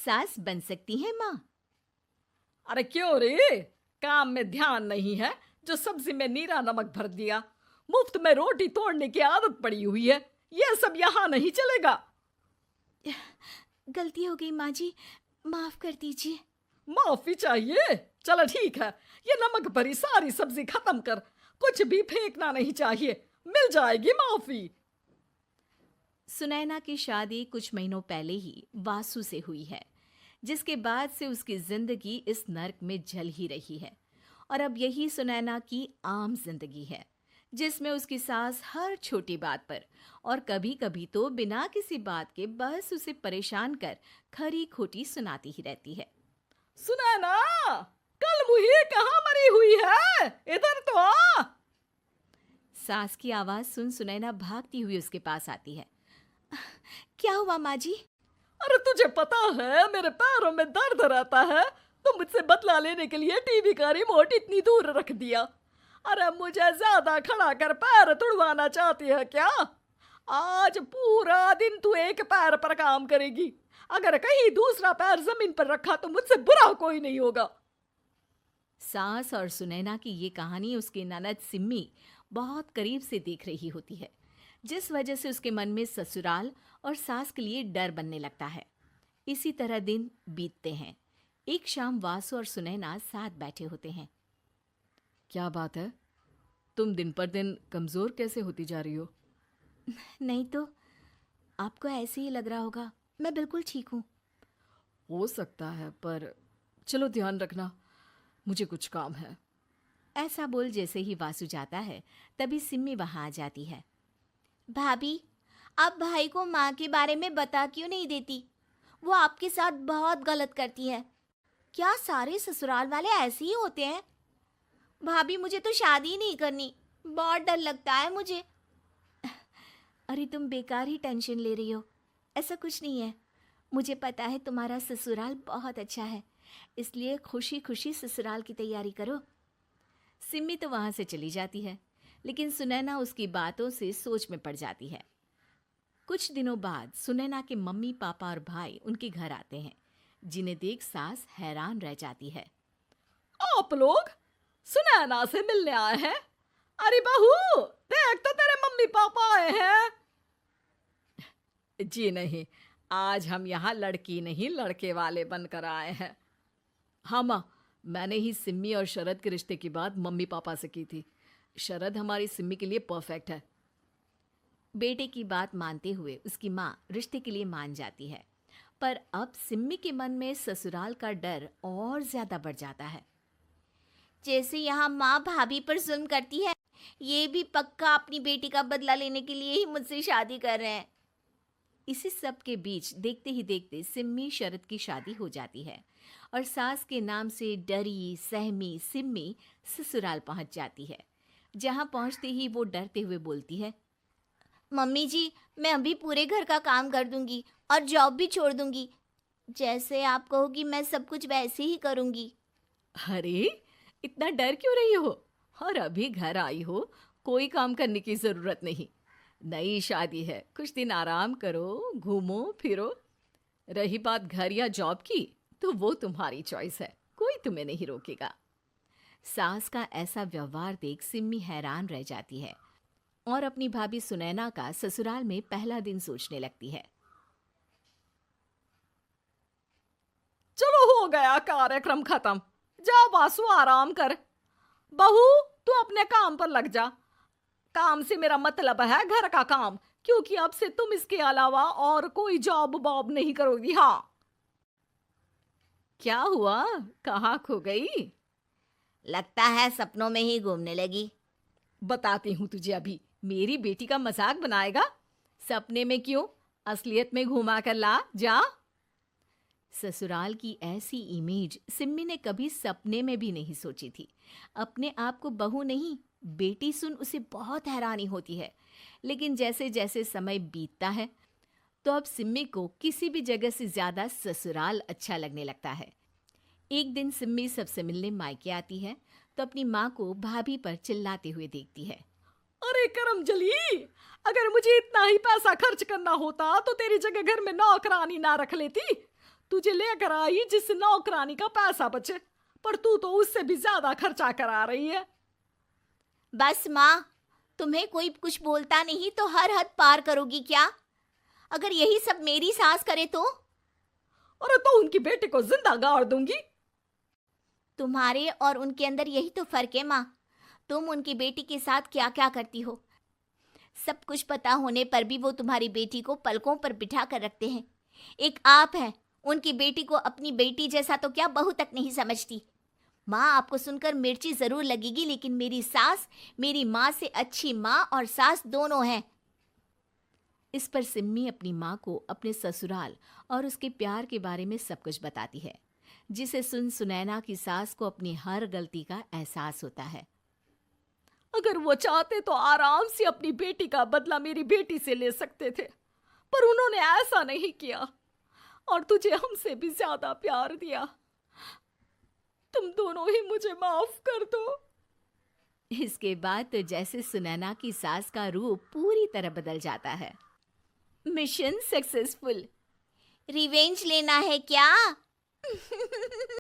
सास बन सकती हैं माँ। अरे क्यों रे, काम में ध्यान नहीं है जो सब्जी में नीरा नमक भर दिया। मुफ्त में रोटी तोड़ने की आदत पड़ी हुई है, ये सब यहाँ नहीं चलेगा। गलती हो गई माँ जी, माफ कर दीजिए। माफी चाहिए? चलो ठीक है, ये नमक भरी सारी सब्जी खत्म कर, कुछ भी फेंकना नहीं चाहिए, मिल जाएगी माफी। सुनैना की शादी कुछ महीनों पहले ही वासु से हुई है, जिसके बाद से उसकी जिंदगी इस नर्क में जल ही रही है। और अब यही सुनैना की आम जिंदगी है, जिसमें उसकी सास हर छोटी बात पर और कभी कभी तो बिना किसी बात के बस उसे परेशान कर खरी खोटी सुनाती ही रहती है। सुनैना, कल मुही कहाँ मरी हुई है, इधर तो आ। सास की आवाज सुन सुनैना भागती हुई उसके पास आती है। क्या हुआ माँ जी? अरे तुझे पता है मेरे पैरों में दर्द रहता है, तो मुझसे बदला लेने के लिए टीवी का रिमोट इतनी दूर रख दिया। अरे मुझे ज्यादा खड़ा कर पैर तुड़वाना चाहती है क्या? आज पूरा दिन तू एक पैर पर काम करेगी, अगर कहीं दूसरा पैर जमीन पर रखा तो मुझसे बुरा कोई नहीं होगा। सास और सुनैना की ये कहानी उसकी ननद सिम्मी बहुत करीब से देख रही होती है, जिस वजह से उसके मन में ससुराल और सास के लिए डर बनने लगता है। इसी तरह दिन बीतते हैं। एक शाम वासु और सुनैना साथ बैठे होते हैं। क्या बात है, तुम दिन पर दिन कमजोर कैसे होती जा रही हो? नहीं तो, आपको ऐसे ही लग रहा होगा, मैं बिल्कुल ठीक हूँ। हो सकता है, पर चलो ध्यान रखना, मुझे कुछ काम है। ऐसा बोल जैसे ही वासु जाता है, तभी सिम्मी वहां आ जाती है। भाभी, आप भाई को माँ के बारे में बता क्यों नहीं देती? वो आपके साथ बहुत गलत करती है। क्या सारे ससुराल वाले ऐसे ही होते हैं? भाभी, मुझे तो शादी नहीं करनी, बहुत डर लगता है मुझे। अरे तुम बेकार ही टेंशन ले रही हो, ऐसा कुछ नहीं है। मुझे पता है तुम्हारा ससुराल बहुत अच्छा है, इसलिए खुशी खुशी ससुराल की तैयारी करो। सिम्मी तो वहां से चली जाती है, लेकिन सुनैना उसकी बातों से सोच में पड़ जाती है। कुछ दिनों बाद सुनैना के मम्मी पापा और भाई उनके घर आते हैं, जिन्हें देख सास हैरान रह जाती है। आप लोग सुनैना से मिलने आए हैं? अरे बहू, देख तो तेरे मम्मी पापा आए हैं। जी नहीं, आज हम यहाँ लड़की नहीं लड़के वाले बनकर आए हैं। हाँ माँ, मैंने ही सिम्मी और शरद के रिश्ते की बात मम्मी पापा से की थी। शरद हमारी सिम्मी के लिए परफेक्ट है। बेटे की बात मानते हुए उसकी माँ रिश्ते के लिए मान जाती है, पर अब सिम्मी के मन में ससुराल का डर और ज्यादा बढ़ जाता है। जैसे यहाँ माँ भाभी पर जुल्म करती है, ये भी पक्का अपनी बेटी का बदला लेने के लिए ही मुझसे शादी कर रहे हैं। इसी सब के बीच देखते ही देखते सिम्मी शरद की शादी हो जाती है और सास के नाम से डरी सहमी सिम्मी ससुराल पहुंच जाती है। जहां पहुंचते ही वो डरते हुए बोलती है, मम्मी जी, मैं अभी पूरे घर का काम कर दूंगी और जॉब भी छोड़ दूंगी। जैसे आप कहोगी मैं सब कुछ वैसे ही करूंगी। अरे इतना डर क्यों रही हो? और अभी घर आई हो, कोई काम करने की जरूरत नहीं। नई शादी है, कुछ दिन आराम करो, घूमो फिरो। रही बात घर या जॉब की, तो वो तुम्हारी चॉइस है, कोई तुम्हें नहीं रोकेगा। सास का ऐसा व्यवहार देख सिम्मी हैरान रह जाती है और अपनी भाभी सुनैना का ससुराल में पहला दिन सोचने लगती है। चलो हो गया कार्यक्रम खत्म, जा वासु आराम कर। बहू, तू अपने काम पर लग जा। काम से मेरा मतलब है घर का काम, क्योंकि अब से तुम इसके अलावा और कोई जॉब बॉब नहीं करोगी। हाँ। क्या हुआ, कहाँ खो गई? लगता है सपनों में ही घूमने लगी। बताती हूँ तुझे अभी। मेरी बेटी का मजाक बनाएगा? सपने में क्यों, असलियत में घुमा कर ला, जा। ससुराल की ऐसी इमेज सिम्मी ने कभी सपने में भी नहीं सोची थी। अपने आप को बहू नहीं, बेटी सुन उसे बहुत हैरानी होती है। लेकिन जैसे जैसे समय बीतता है, तो अब सिम्मी को किसी भी जगह से ज्यादा ससुराल अच्छा लगने लगता है। एक दिन सिम्मी सबसे मिलने मायके आती है, तो अपनी माँ को भाभी पर चिल्लाते हुए देखती है। अरे करमजली, अगर मुझे इतना ही पैसा खर्च करना होता तो तेरी जगह घर में नौकरानी ना रख लेती। तुझे लेकर आई जिस नौकरानी का पैसा बचे, पर तू तो उससे भी ज्यादा खर्चा करा रही है। बस माँ, तुम्हें कोई कुछ बोलता नहीं तो हर हद पार करोगी क्या? अगर यही सब मेरी सास करे तो? अरे तो उनकी बेटी को जिंदा गाड़ दूंगी। तुम्हारे और उनके अंदर यही तो फर्क है माँ। तुम उनकी बेटी के साथ क्या क्या करती हो, सब कुछ पता होने पर भी वो तुम्हारी बेटी को पलकों पर बिठा कर रखते हैं। एक आप हैं, उनकी बेटी को अपनी बेटी जैसा तो क्या बहू तक नहीं समझती। माँ, आपको सुनकर मिर्ची जरूर लगेगी, लेकिन मेरी सास मेरी माँ से अच्छी माँ और सास दोनों हैं। इस पर सिम्मी अपनी माँ को अपने ससुराल और उसके प्यार के बारे में सब कुछ बताती है, जिसे सुन सुनैना की सास को अपनी हर गलती का एहसास होता है। अगर वो चाहते तो आराम से अपनी बेटी का बदला मेरी बेटी से ले सकते थे, पर उन्होंने ऐसा नहीं किया और तुझे हमसे भी ज्यादा प्यार दिया। तुम दोनों ही मुझे माफ कर दो। इसके बाद तो जैसे सुनैना की सास का रूप पूरी तरह बदल जाता है। Mission successful. रिवेंज लेना है क्या?